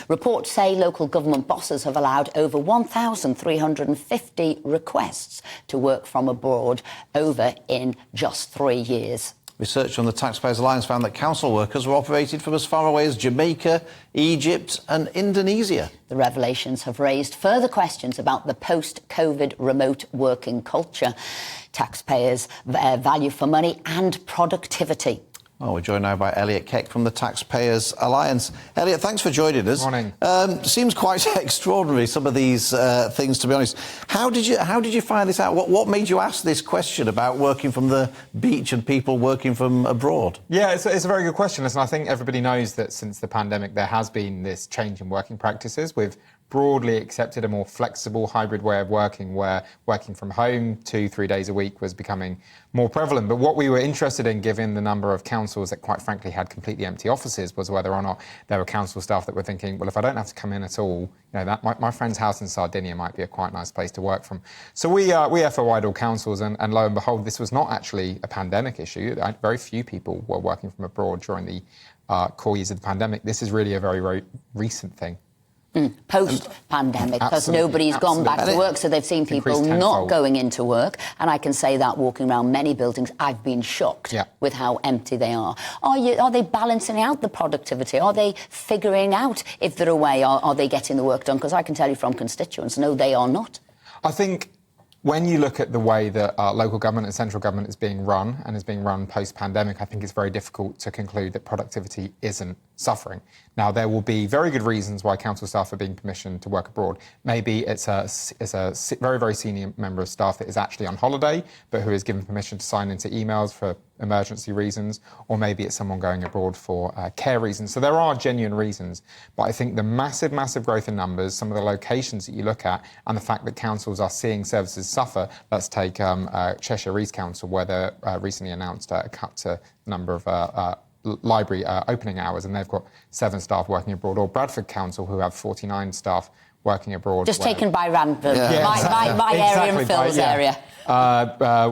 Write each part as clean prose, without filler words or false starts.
Reports say local government bosses have allowed over 1,350 requests to work from abroad over in just 3 years. Research from the TaxPayers Alliance found that council workers were operated from as far away as Jamaica, Egypt and Indonesia. The revelations have raised further questions about the post-COVID remote working culture, taxpayers' value for money and productivity. Well, we're joined now by Elliot Keck from the TaxPayers Alliance. Elliot, thanks for joining us. Morning. Seems quite extraordinary, some of these things, to be honest. How did you find this out? What made you ask this question about working from the beach and people working from abroad? Yeah, it's a very good question. Listen, I think everybody knows that since the pandemic there has been this change in working practices. We've broadly accepted a more flexible hybrid way of working, where working from home 2-3 days a week was becoming more prevalent. But what we were interested in, given the number of councils that quite frankly had completely empty offices, was whether or not there were council staff that were thinking, well, if I don't have to come in at all, you know, that my friend's house in Sardinia might be a quite nice place to work from. So we FOI'd all councils, and lo and behold, this was not actually a pandemic issue. Very few people were working from abroad during the core years of the pandemic. This is really a very, very recent thing. Post-pandemic, because nobody's gone back to work, so they've seen people not going into work. And I can say that walking around many buildings, I've been shocked with how empty they are. Are they balancing out the productivity? Are they figuring out if they're away? Are they getting the work done? Because I can tell you from constituents, no, they are not. I think when you look at the way that local government and central government is being run, and is being run post-pandemic, I think it's very difficult to conclude that productivity isn't suffering. Now, there will be very good reasons why council staff are being permissioned to work abroad. Maybe it's a very, very senior member of staff that is actually on holiday, but who is given permission to sign into emails for emergency reasons, or maybe it's someone going abroad for care reasons. So there are genuine reasons, but I think the massive, massive growth in numbers, some of the locations that you look at, and the fact that councils are seeing services suffer. Let's take Cheshire East Council, where they recently announced a cut to the number of library opening hours, and they've got 7 staff working abroad, or Bradford Council, who have 49 staff working abroad. Just taken by random. My area and Phil's area.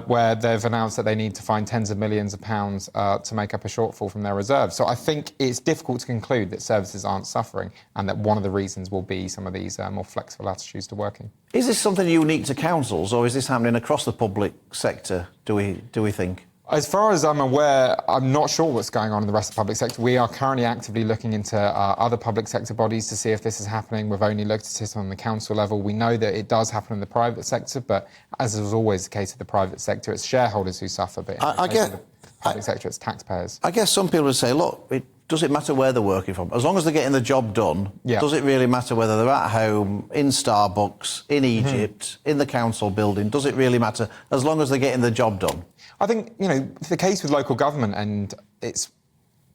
Where they've announced that they need to find tens of millions of pounds to make up a shortfall from their reserves. So I think it's difficult to conclude that services aren't suffering, and that one of the reasons will be some of these more flexible attitudes to working. Is this something unique to councils, or is this happening across the public sector, do we think? As far as I'm aware, I'm not sure what's going on in the rest of the public sector. We are currently actively looking into other public sector bodies to see if this is happening. We've only looked at it on the council level. We know that it does happen in the private sector, but as is always the case with the private sector, it's shareholders who suffer. But in the public sector, it's taxpayers. I guess some people would say, look, does it matter where they're working from? As long as they're getting the job done, does it really matter whether they're at home, in Starbucks, in Egypt, in the council building? Does it really matter, as long as they're getting the job done? I think, you know, the case with local government, and it's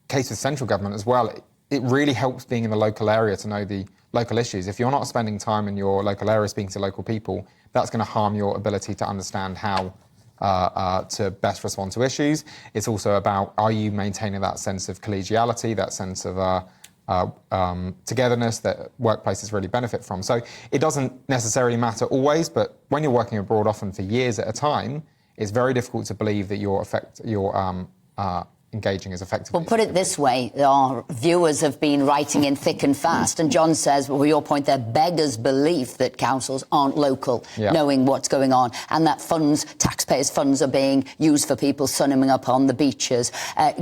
case with central government as well, it really helps being in the local area to know the local issues. If you're not spending time in your local area speaking to local people, that's going to harm your ability to understand how to best respond to issues. It's also about, are you maintaining that sense of collegiality, that sense of togetherness that workplaces really benefit from. So it doesn't necessarily matter always, but when you're working abroad, often for years at a time, it's very difficult to believe that you're engaging as effectively. Well, put it this way, our viewers have been writing in thick and fast, and John says, well, your point there beggars belief that councils aren't local, knowing what's going on, and that taxpayers' funds are being used for people sunning up on the beaches.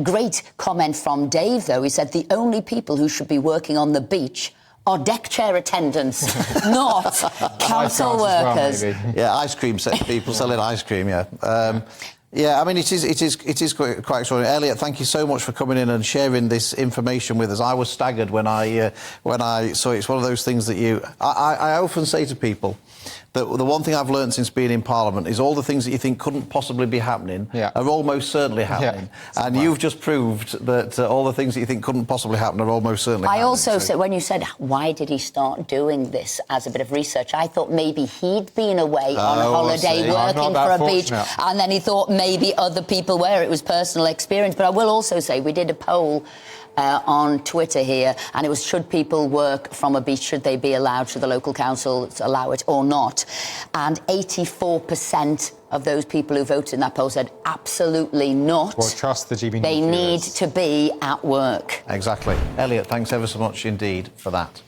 Great comment from Dave, though. He said the only people who should be working on the beach are deck chair attendants, not council workers. Well, ice cream people selling ice cream, I mean, it is quite extraordinary. Elliot, thank you so much for coming in and sharing this information with us. I was staggered when I saw it. It's one of those things that I often say to people that the one thing I've learned since being in Parliament is all the things that you think couldn't possibly be happening are almost certainly happening. And you've just proved that all the things that you think couldn't possibly happen are almost certainly happening. I also said, when you said, why did he start doing this as a bit of research, I thought maybe he'd been away on a holiday working for a beach, and then he thought maybe other people were. It was personal experience. But I will also say we did a poll on Twitter here, and it was, should people work from a beach? Should they be allowed? Should the local council allow it or not? And 84% of those people who voted in that poll said absolutely not. Well, trust the GBNews. They need to be at work. Exactly. Elliot, thanks ever so much indeed for that.